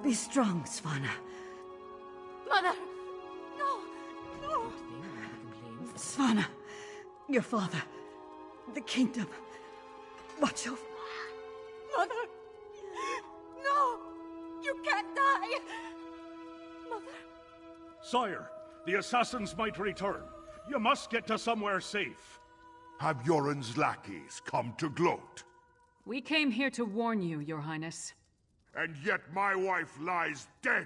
Be strong, Svanna. Mother! No! No! Svanna, your father, the kingdom. Watch over. Mother! No! You can't die! Mother! Sire, the assassins might return. You must get to somewhere safe. Have Yoren's lackeys come to gloat? We came here to warn you, Your Highness. And yet my wife lies dead.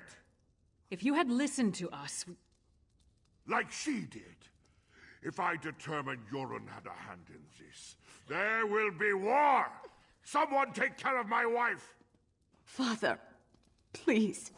If you had listened to us... Like she did. If I determine Yoren had a hand in this, there will be war! Someone take care of my wife! Father, please.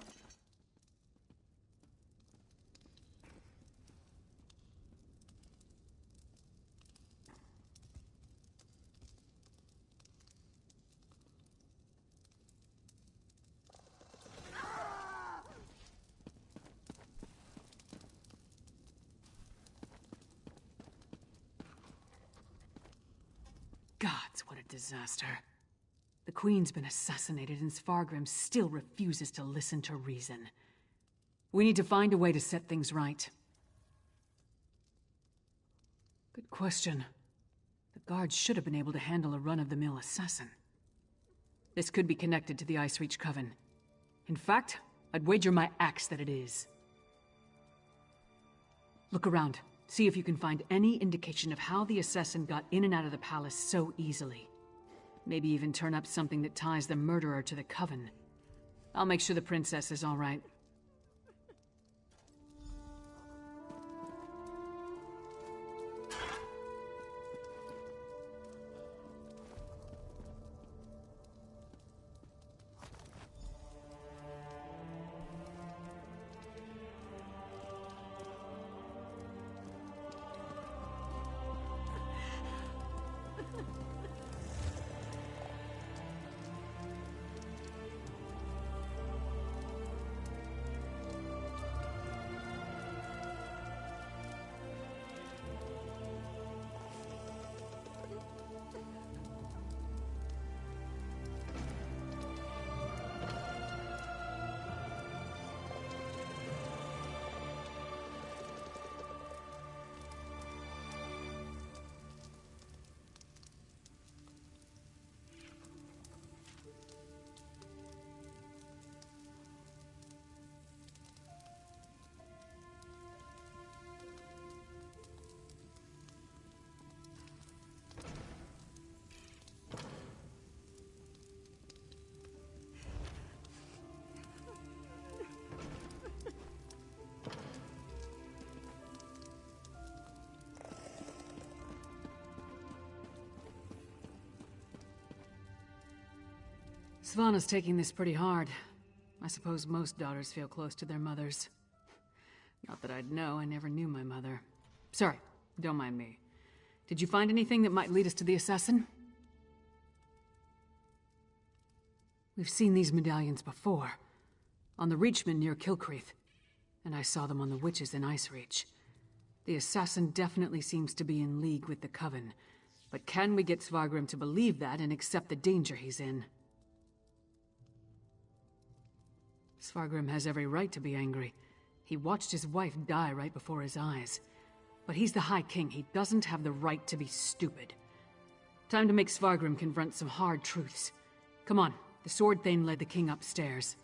Gods, what a disaster. The Queen's been assassinated and Svargrim still refuses to listen to reason. We need to find a way to set things right. Good question. The guards should have been able to handle a run-of-the-mill assassin. This could be connected to the Icereach Coven. In fact, I'd wager my axe that it is. Look around. See if you can find any indication of how the assassin got in and out of the palace so easily. Maybe even turn up something that ties the murderer to the Coven. I'll make sure the princess is all right. Svanna's taking this pretty hard. I suppose most daughters feel close to their mothers. Not that I'd know, I never knew my mother. Sorry, don't mind me. Did you find anything that might lead us to the assassin? We've seen these medallions before. On the Reachman near Kilcreath. And I saw them on the witches in Icereach. The assassin definitely seems to be in league with the Coven. But can we get Svargrim to believe that and accept the danger he's in? Svargrim has every right to be angry. He watched his wife die right before his eyes. But he's the High King. He doesn't have the right to be stupid. Time to make Svargrim confront some hard truths. Come on, the Sword Thane led the king upstairs.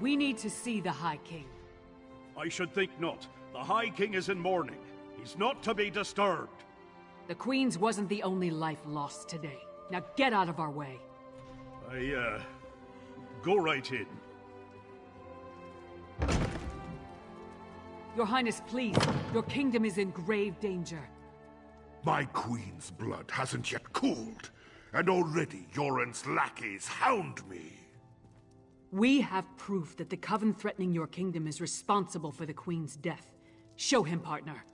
We need to see the High King. I should think not. The High King is in mourning. He's not to be disturbed. The Queen's wasn't the only life lost today. Now get out of our way. Go right in. Your Highness, please. Your kingdom is in grave danger. My queen's blood hasn't yet cooled, and already Yoren's lackeys hound me. We have proof that the Coven threatening your kingdom is responsible for the Queen's death. Show him, partner.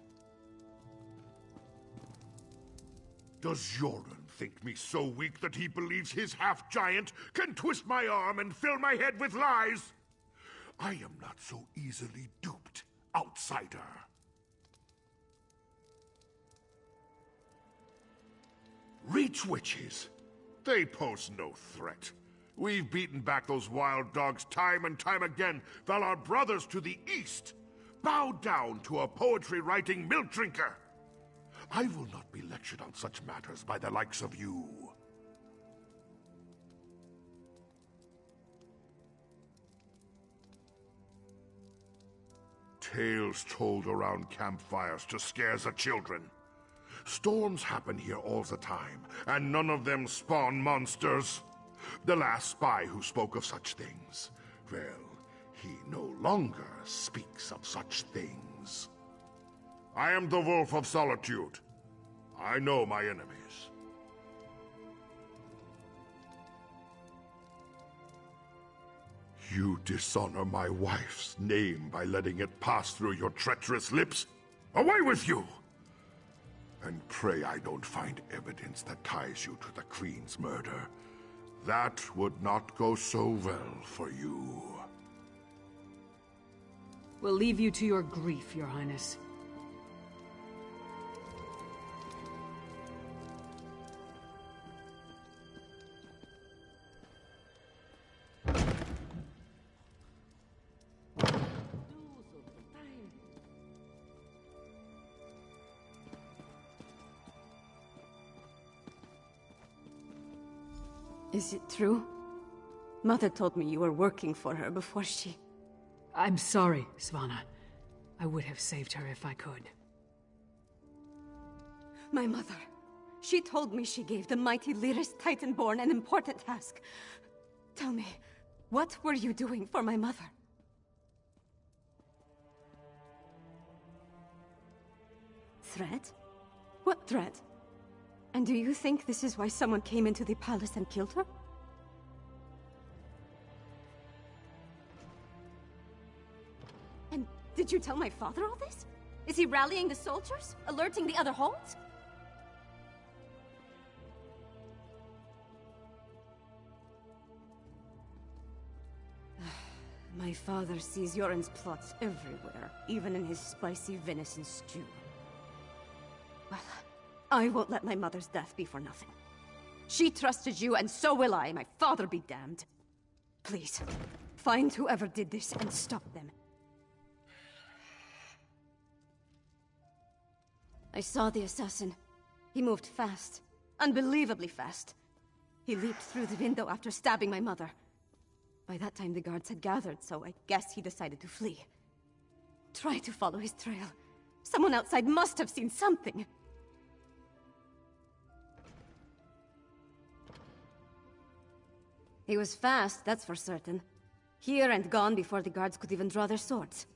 Does Yoren think me so weak that he believes his half-giant can twist my arm and fill my head with lies? I am not so easily duped, outsider. Reach witches. They pose no threat. We've beaten back those wild dogs time and time again, while our brothers to the east bow down to a poetry-writing milk drinker. I will not be lectured on such matters by the likes of you. Tales told around campfires to scare the children. Storms happen here all the time, and none of them spawn monsters. The last spy who spoke of such things, well, he no longer speaks of such things. I am the Wolf of Solitude. I know my enemies. You dishonor my wife's name by letting it pass through your treacherous lips? Away with you! And pray I don't find evidence that ties you to the Queen's murder. That would not go so well for you. We'll leave you to your grief, Your Highness. Is it true? Mother told me you were working for her before she... I'm sorry, Svanna. I would have saved her if I could. My mother. She told me she gave the mighty Lyris Titanborn an important task. Tell me, what were you doing for my mother? Threat? What threat? And do you think this is why someone came into the palace and killed her? And did you tell my father all this? Is he rallying the soldiers? Alerting the other holds? My father sees Yoren's plots everywhere, even in his spicy venison stew. Well, I won't let my mother's death be for nothing. She trusted you, and so will I. My father be damned. Please, find whoever did this and stop them. I saw the assassin. He moved fast. Unbelievably fast. He leaped through the window after stabbing my mother. By that time, the guards had gathered, so I guess he decided to flee. Try to follow his trail. Someone outside must have seen something. He was fast, that's for certain. Here and gone before the guards could even draw their swords.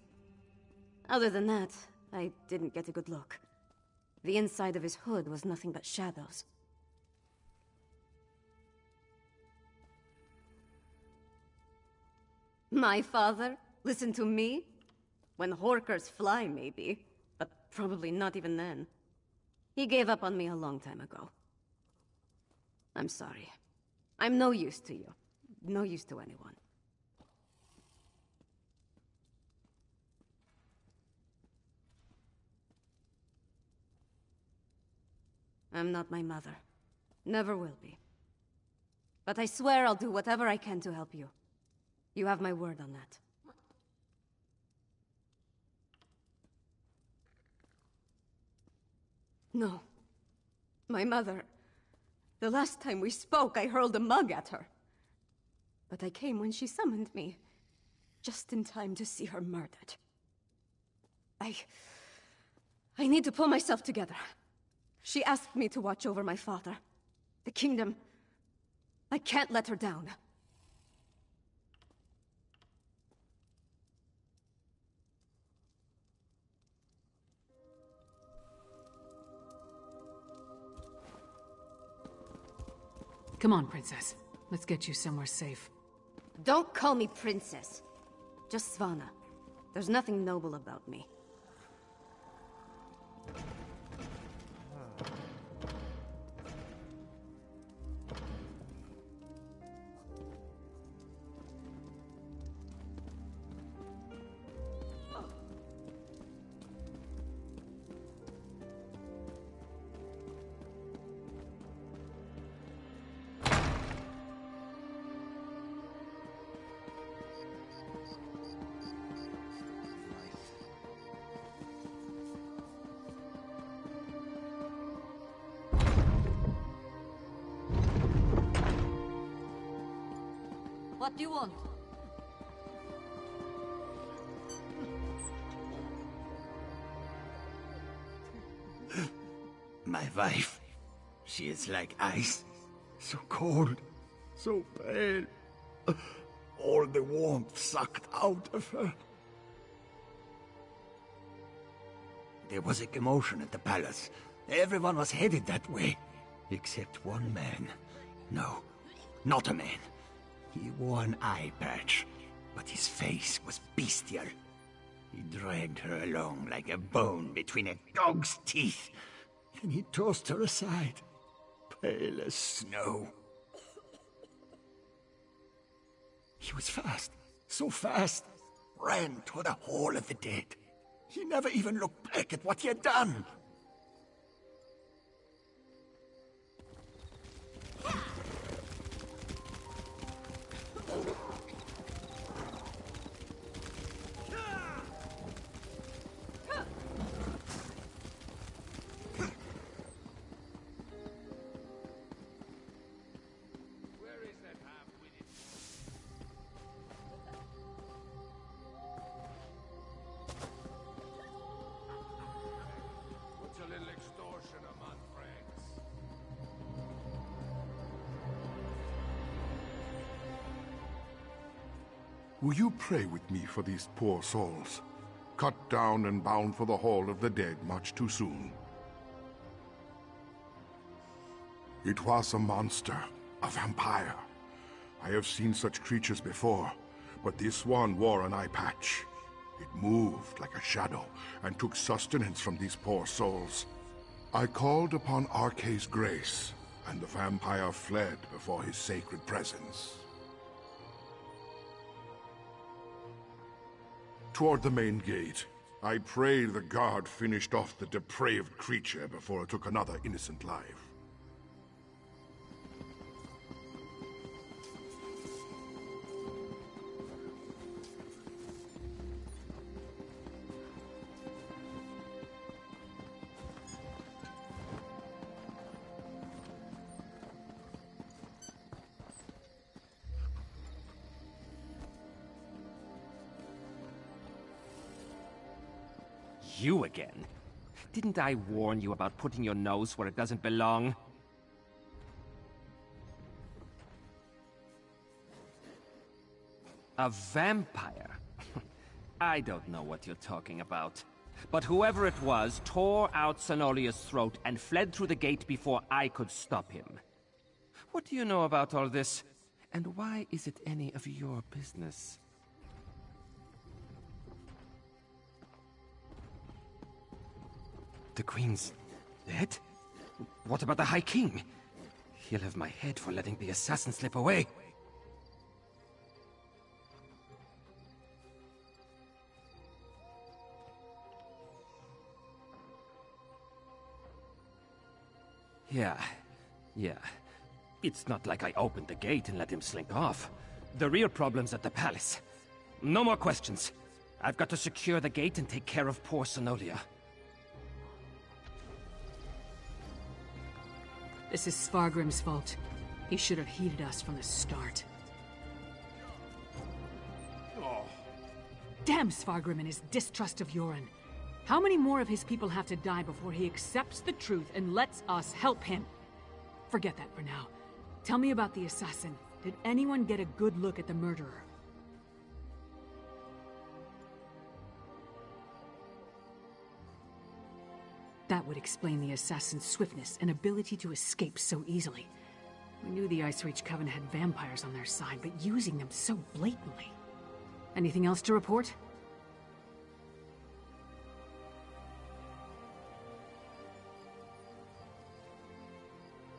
Other than that, I didn't get a good look. The inside of his hood was nothing but shadows. My father? Listen to me? When Horkers fly, maybe. But probably not even then. He gave up on me a long time ago. I'm sorry. I'm no use to you. No use to anyone. I'm not my mother. Never will be. But I swear I'll do whatever I can to help you. You have my word on that. No. My mother... The last time we spoke, I hurled a mug at her. But I came when she summoned me. Just in time to see her murdered. I need to pull myself together. She asked me to watch over my father. The kingdom. I can't let her down. Come on, Princess. Let's get you somewhere safe. Don't call me princess. Just Svanna. There's nothing noble about me. What do you want? My wife. She is like ice. So cold. So pale. All the warmth sucked out of her. There was a commotion at the palace. Everyone was headed that way. Except one man. No, not a man. He wore an eye patch, but his face was bestial. He dragged her along like a bone between a dog's teeth. Then he tossed her aside, pale as snow. He was fast, so fast, ran toward the Hall of the Dead. He never even looked back at what he had done. Will you pray with me for these poor souls? Cut down and bound for the Hall of the Dead much too soon. It was a monster, a vampire. I have seen such creatures before, but this one wore an eye patch. It moved like a shadow and took sustenance from these poor souls. I called upon Arkay's grace, and the vampire fled before his sacred presence. Toward the main gate, I pray the guard finished off the depraved creature before it took another innocent life. You again? Didn't I warn you about putting your nose where it doesn't belong? A vampire? I don't know what you're talking about. But whoever it was tore out Senolia's throat and fled through the gate before I could stop him. What do you know about all this? And why is it any of your business? The Queen's dead? What about the High King? He'll have my head for letting the assassin slip away. Yeah. It's not like I opened the gate and let him slink off. The real problem's at the palace. No more questions. I've got to secure the gate and take care of poor Senolia. This is Svargrim's fault. He should have heeded us from the start. Damn Svargrim and his distrust of Yoren. How many more of his people have to die before he accepts the truth and lets us help him? Forget that for now. Tell me about the assassin. Did anyone get a good look at the murderer? That would explain the assassin's swiftness and ability to escape so easily. We knew the Ice Reach Coven had vampires on their side, but using them so blatantly. Anything else to report?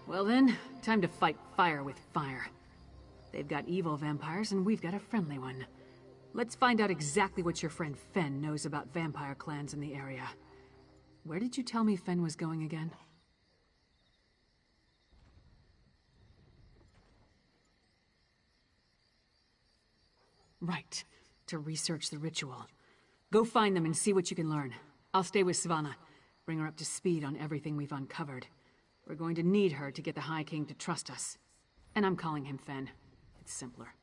Well then, time to fight fire with fire. They've got evil vampires and we've got a friendly one. Let's find out exactly what your friend Fen knows about vampire clans in the area. Where did you tell me Fen was going again? Right, to research the ritual. Go find them and see what you can learn. I'll stay with Svanna. Bring her up to speed on everything we've uncovered. We're going to need her to get the High King to trust us. And I'm calling him Fen. It's simpler.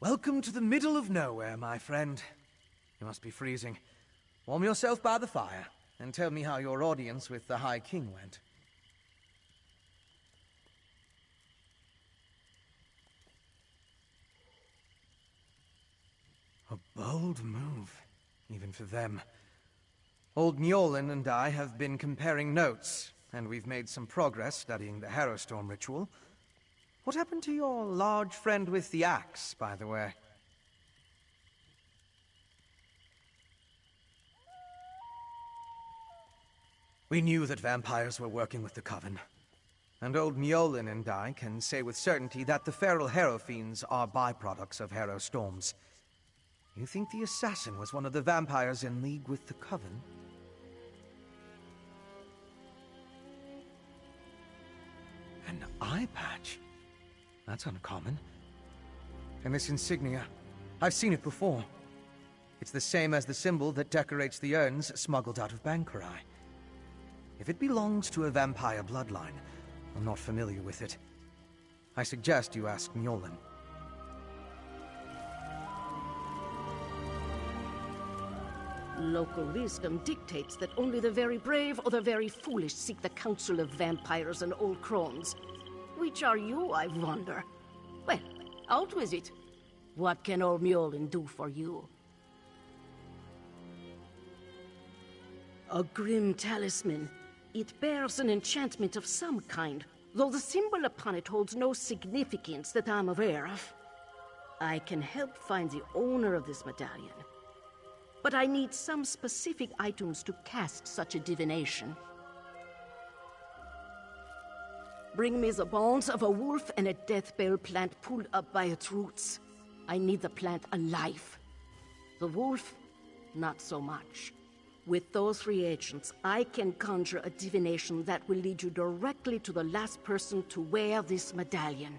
Welcome to the middle of nowhere, my friend. You must be freezing. Warm yourself by the fire, and tell me how your audience with the High King went. A bold move, even for them. Old Njolin and I have been comparing notes, and we've made some progress studying the Harrowstorm ritual. What happened to your large friend with the axe, by the way? We knew that vampires were working with the Coven. And old Njolin and I can say with certainty that the feral Harrow Fiends are byproducts of Harrowstorms. You think the assassin was one of the vampires in league with the Coven? An eye patch? That's uncommon. And this insignia, I've seen it before. It's the same as the symbol that decorates the urns smuggled out of Bankarai. If it belongs to a vampire bloodline, I'm not familiar with it. I suggest you ask Njolin. Local wisdom dictates that only the very brave or the very foolish seek the counsel of vampires and old crones. Which are you, I wonder? Well, out with it. What can old Njolin do for you? A grim talisman. It bears an enchantment of some kind, though the symbol upon it holds no significance that I'm aware of. I can help find the owner of this medallion, but I need some specific items to cast such a divination. Bring me the bones of a wolf and a deathbell plant pulled up by its roots. I need the plant alive. The wolf, not so much. With those reagents, I can conjure a divination that will lead you directly to the last person to wear this medallion.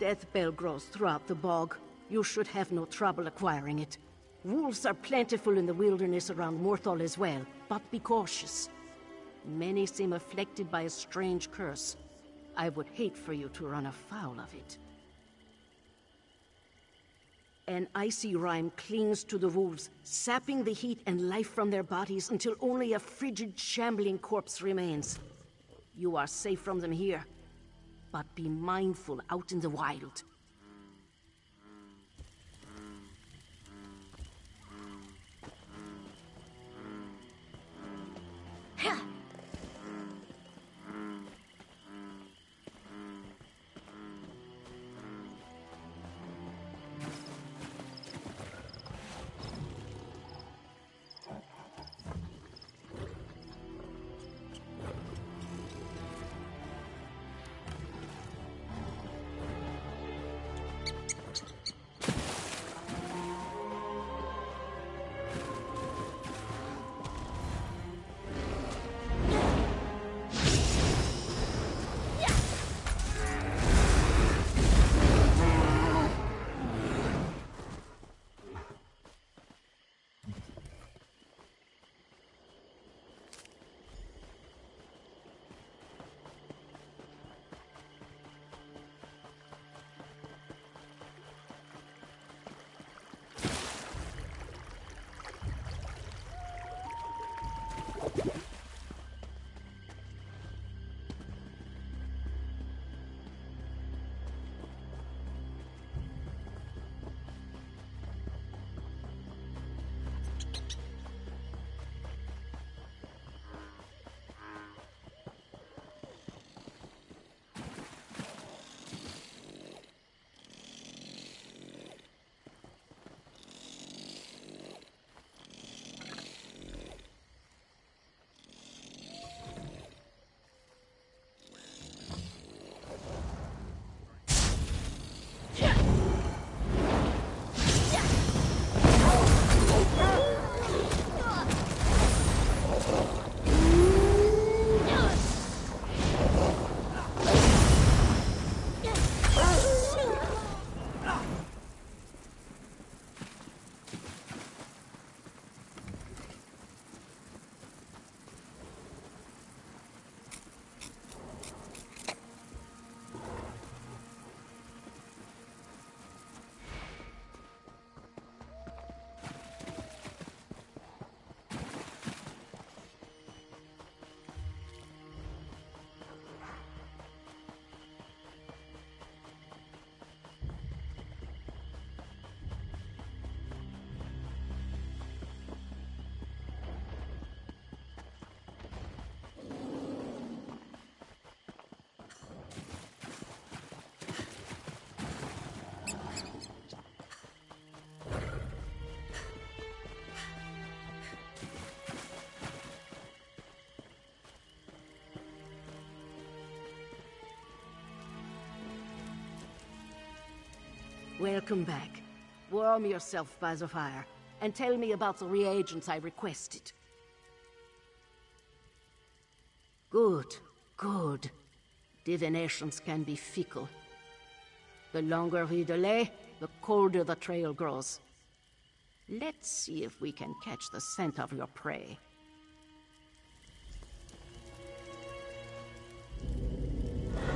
Deathbell grows throughout the bog. You should have no trouble acquiring it. Wolves are plentiful in the wilderness around Morthal as well, but be cautious. Many seem afflicted by a strange curse. I would hate for you to run afoul of it. An icy rime clings to the wolves, sapping the heat and life from their bodies until only a frigid, shambling corpse remains. You are safe from them here, but be mindful out in the wild. Welcome back. Warm yourself by the fire, and tell me about the reagents I requested. Good, good. Divinations can be fickle. The longer we delay, the colder the trail grows. Let's see if we can catch the scent of your prey.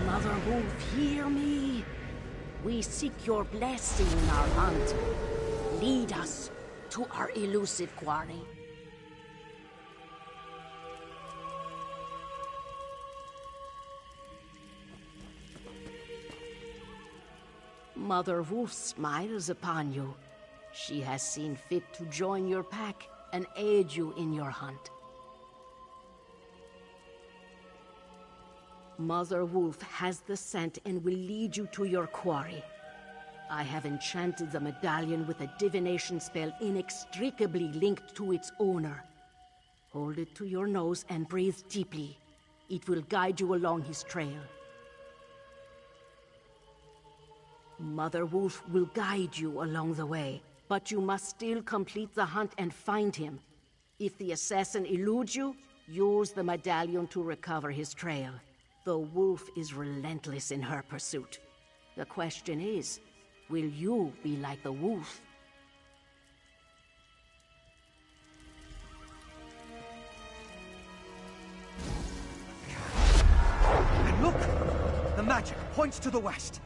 Mother Wolf, hear me. We seek your blessing in our hunt. Lead us to our elusive quarry. Mother Wolf smiles upon you. She has seen fit to join your pack and aid you in your hunt. Mother Wolf has the scent and will lead you to your quarry. I have enchanted the medallion with a divination spell inextricably linked to its owner. Hold it to your nose and breathe deeply. It will guide you along his trail. Mother Wolf will guide you along the way, but you must still complete the hunt and find him. If the assassin eludes you, use the medallion to recover his trail. The wolf is relentless in her pursuit. The question is, will you be like the wolf? And look! The magic points to the west.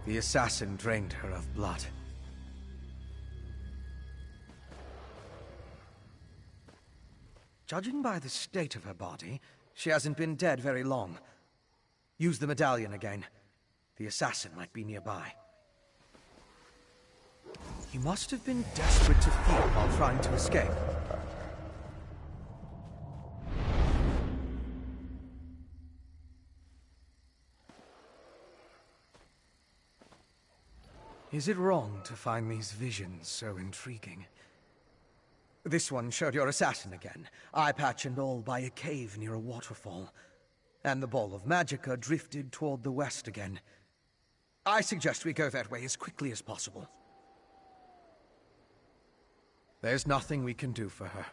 The assassin drained her of blood. Judging by the state of her body, she hasn't been dead very long. Use the medallion again. The assassin might be nearby. He must have been desperate to feed while trying to escape. Is it wrong to find these visions so intriguing? This one showed your assassin again, eye patch and all, by a cave near a waterfall. And the ball of magicka drifted toward the west again. I suggest we go that way as quickly as possible. There's nothing we can do for her.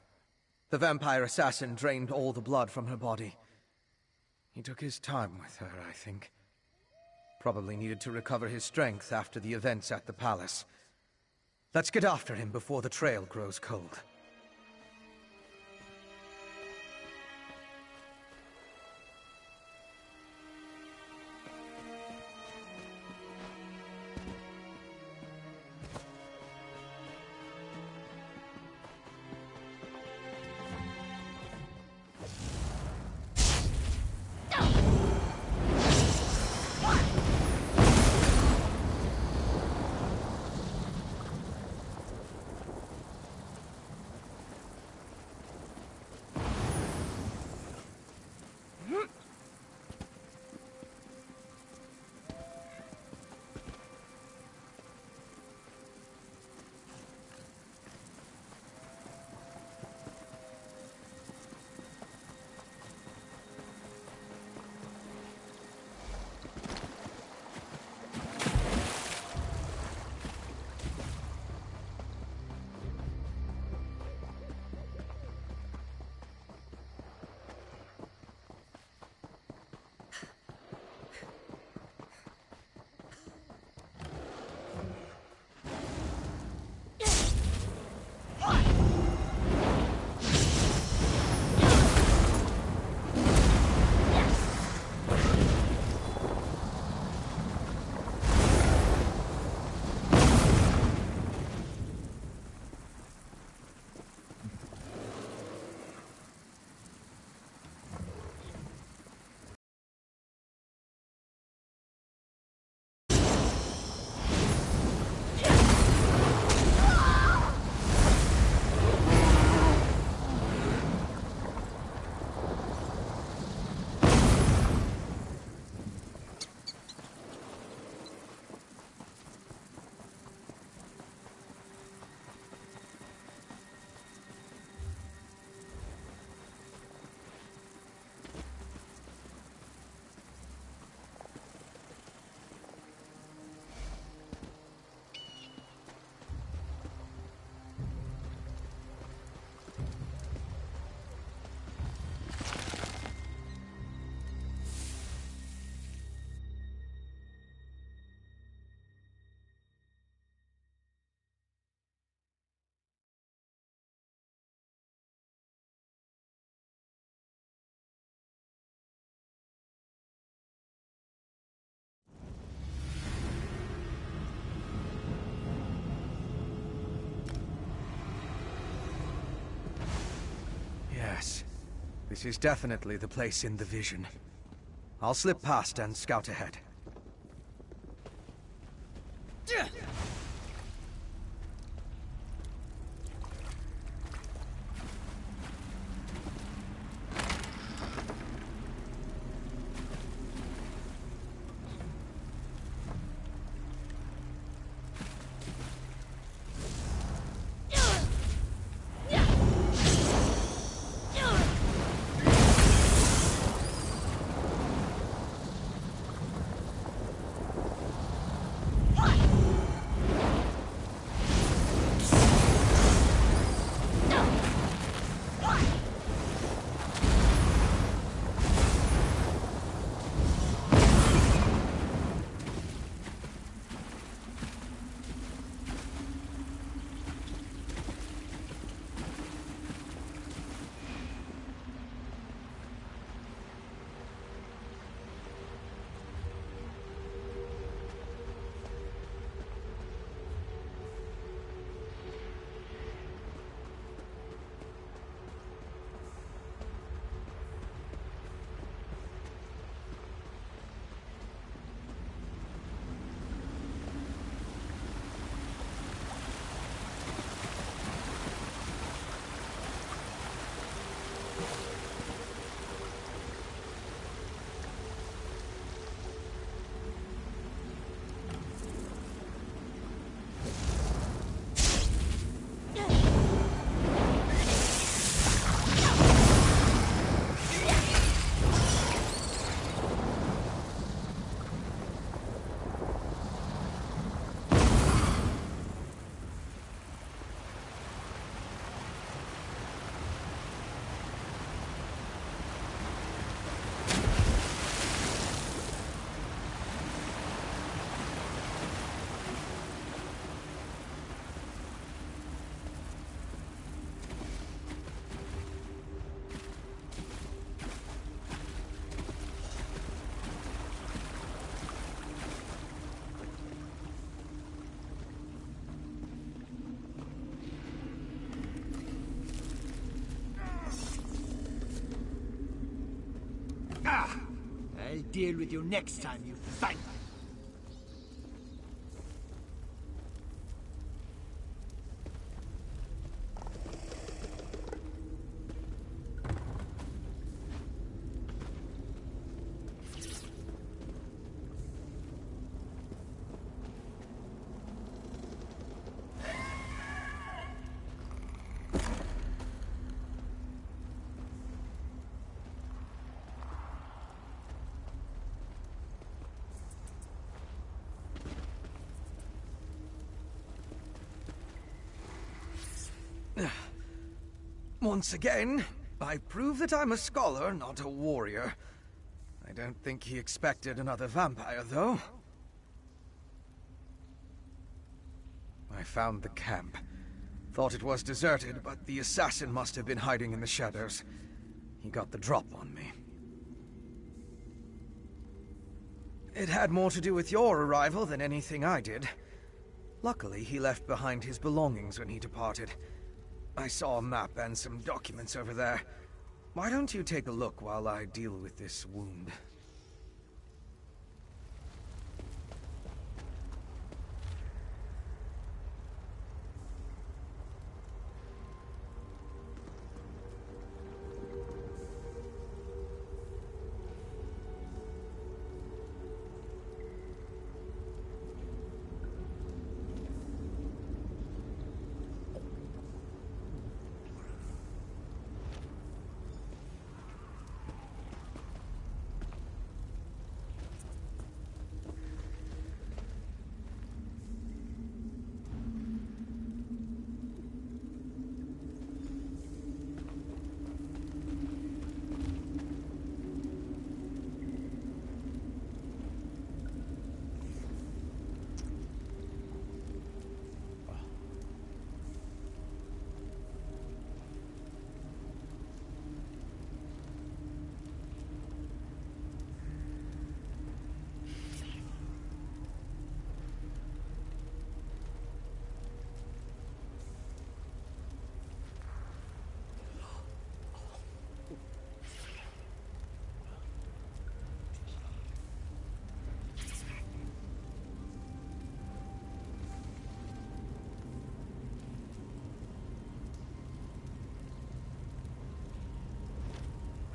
The vampire assassin drained all the blood from her body. He took his time with her, I think. Probably needed to recover his strength after the events at the palace. Let's get after him before the trail grows cold. Yes. This is definitely the place in the vision. I'll slip past and scout ahead. deal with you next time you find me. Once again, I prove that I'm a scholar, not a warrior. I don't think he expected another vampire, though. I found the camp. Thought it was deserted, but the assassin must have been hiding in the shadows. He got the drop on me. It had more to do with your arrival than anything I did. Luckily, he left behind his belongings when he departed. I saw a map and some documents over there. Why don't you take a look while I deal with this wound?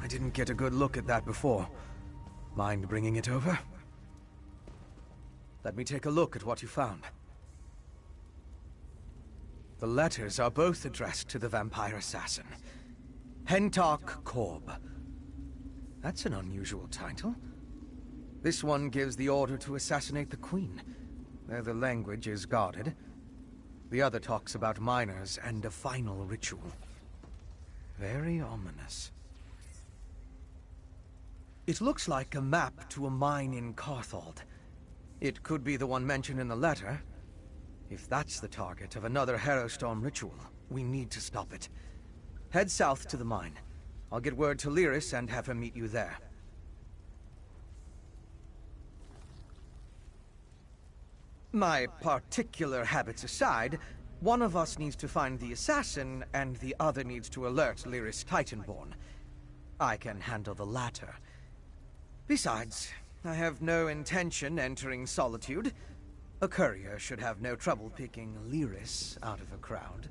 I didn't get a good look at that before. Mind bringing it over? Let me take a look at what you found. The letters are both addressed to the vampire assassin. Hentok Korb. That's an unusual title. This one gives the order to assassinate the queen, though the language is guarded. The other talks about miners and a final ritual. Very ominous. It looks like a map to a mine in Carthald. It could be the one mentioned in the letter. If that's the target of another Harrowstorm ritual, we need to stop it. Head south to the mine. I'll get word to Lyris and have her meet you there. My particular habits aside, one of us needs to find the assassin, and the other needs to alert Lyris Titanborn. I can handle the latter. Besides, I have no intention entering Solitude. A courier should have no trouble picking Lyris out of a crowd.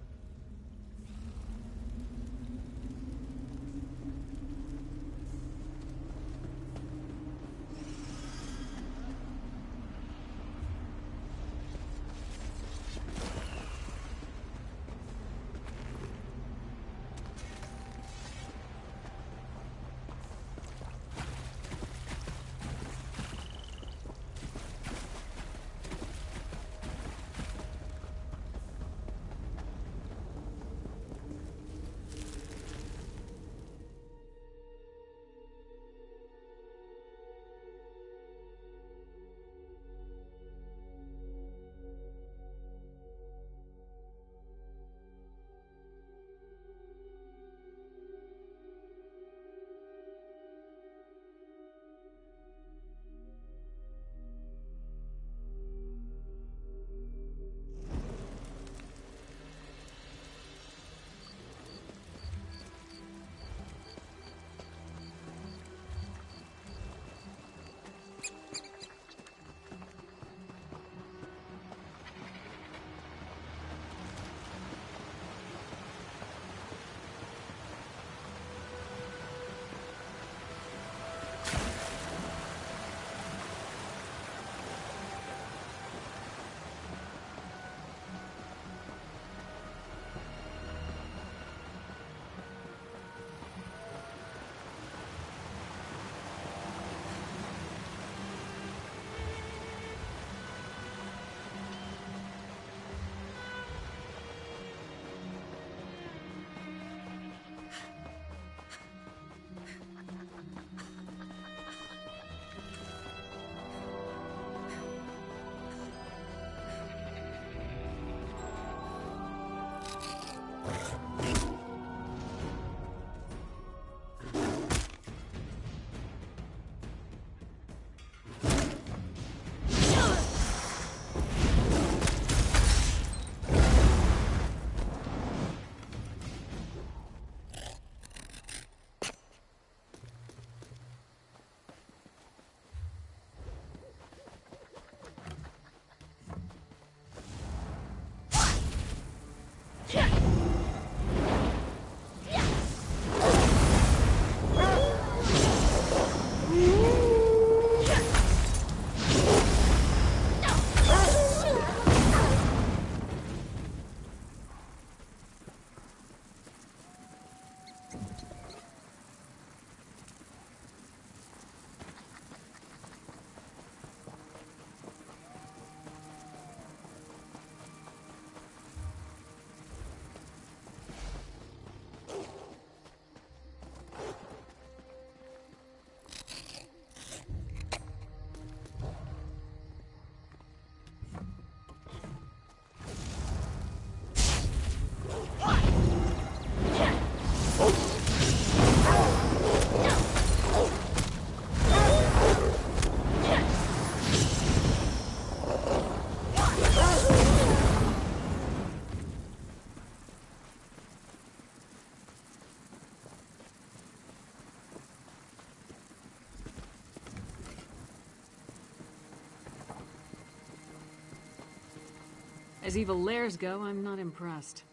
As evil lairs go, I'm not impressed.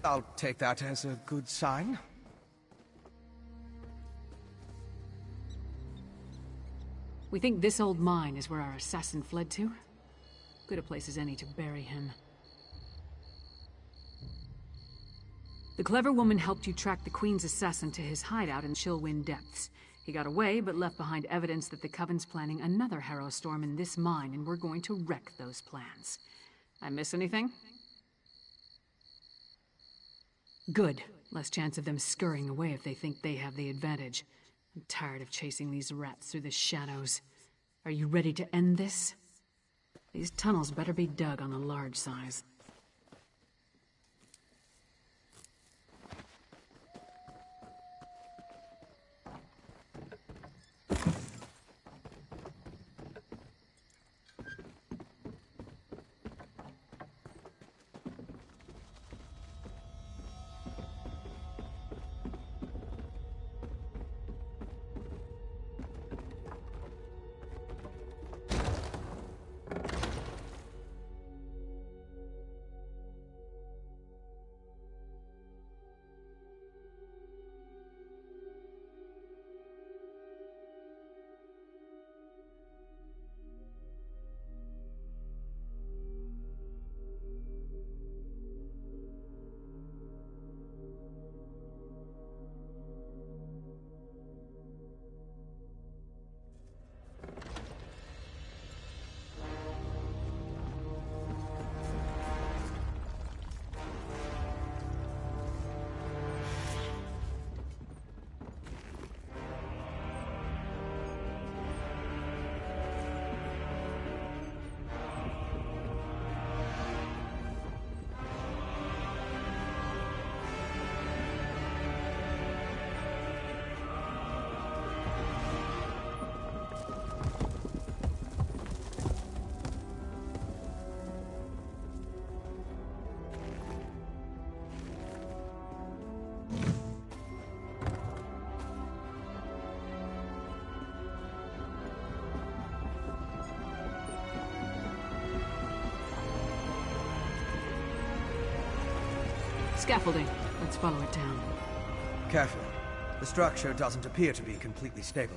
I'll take that as a good sign. We think this old mine is where our assassin fled to? Good a place as any to bury him. The clever woman helped you track the Queen's assassin to his hideout in Chillwind Depths. He got away, but left behind evidence that the Coven's planning another Harrow Storm in this mine, and we're going to wreck those plans. I miss anything? Good. Less chance of them scurrying away if they think they have the advantage. I'm tired of chasing these rats through the shadows. Are you ready to end this? These tunnels better be dug on a large size. Scaffolding. Let's follow it down. Careful. The structure doesn't appear to be completely stable.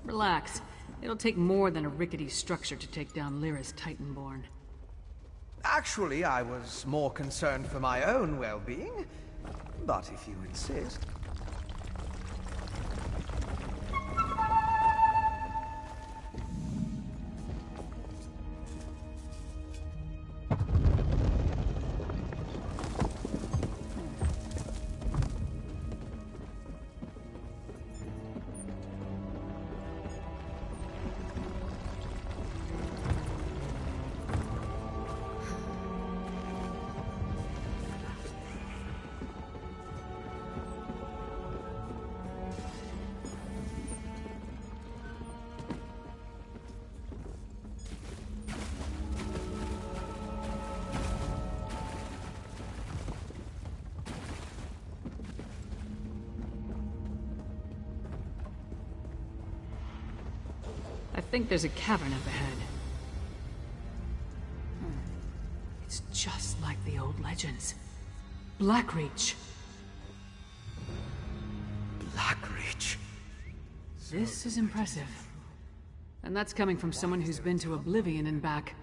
Relax. It'll take more than a rickety structure to take down Lyra's Titanborn. Actually, I was more concerned for my own well-being. But if you insist... I think there's a cavern up ahead. It's just like the old legends. Blackreach. Blackreach. This is impressive. And that's coming from someone who's been to Oblivion and back.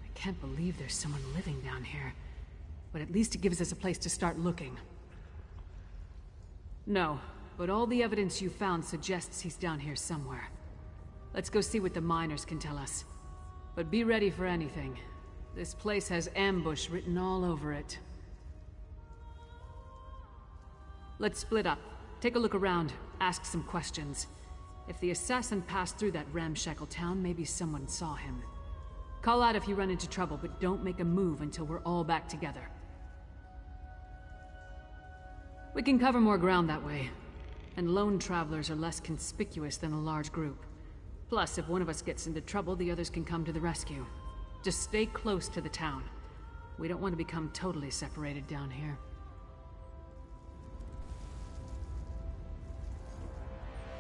I can't believe there's someone living down here. But at least it gives us a place to start looking. No, but all the evidence you found suggests he's down here somewhere. Let's go see what the miners can tell us. But be ready for anything. This place has ambush written all over it. Let's split up. Take a look around. Ask some questions. If the assassin passed through that ramshackle town, maybe someone saw him. Call out if you run into trouble, but don't make a move until we're all back together. We can cover more ground that way. And lone travelers are less conspicuous than a large group. Plus, if one of us gets into trouble, the others can come to the rescue. Just stay close to the town. We don't want to become totally separated down here.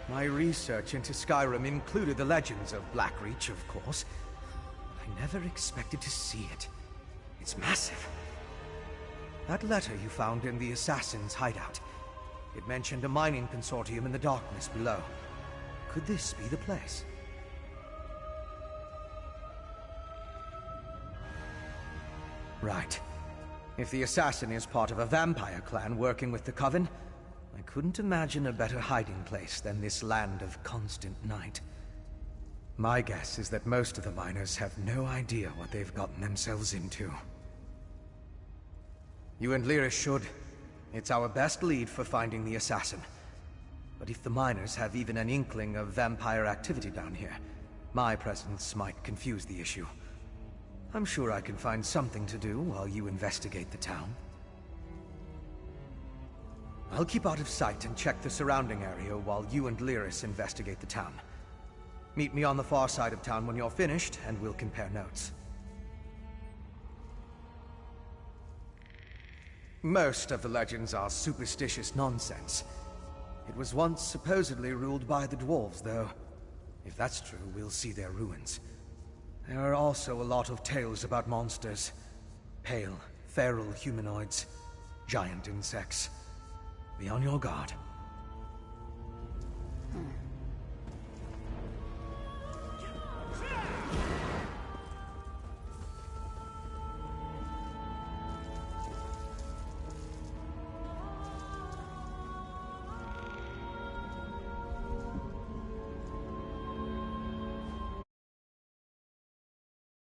My research into Skyrim included the legends of Blackreach, of course. I never expected to see it. It's massive. That letter you found in the assassin's hideout, it mentioned a mining consortium in the darkness below. Could this be the place? Right. If the assassin is part of a vampire clan working with the Coven, I couldn't imagine a better hiding place than this land of constant night. My guess is that most of the miners have no idea what they've gotten themselves into. You and Lyris should. It's our best lead for finding the assassin. But if the miners have even an inkling of vampire activity down here, my presence might confuse the issue. I'm sure I can find something to do while you investigate the town. I'll keep out of sight and check the surrounding area while you and Lyris investigate the town. Meet me on the far side of town when you're finished, and we'll compare notes. Most of the legends are superstitious nonsense. It was once supposedly ruled by the dwarves, though. If that's true, we'll see their ruins. There are also a lot of tales about monsters. Pale, feral humanoids, giant insects. Be on your guard.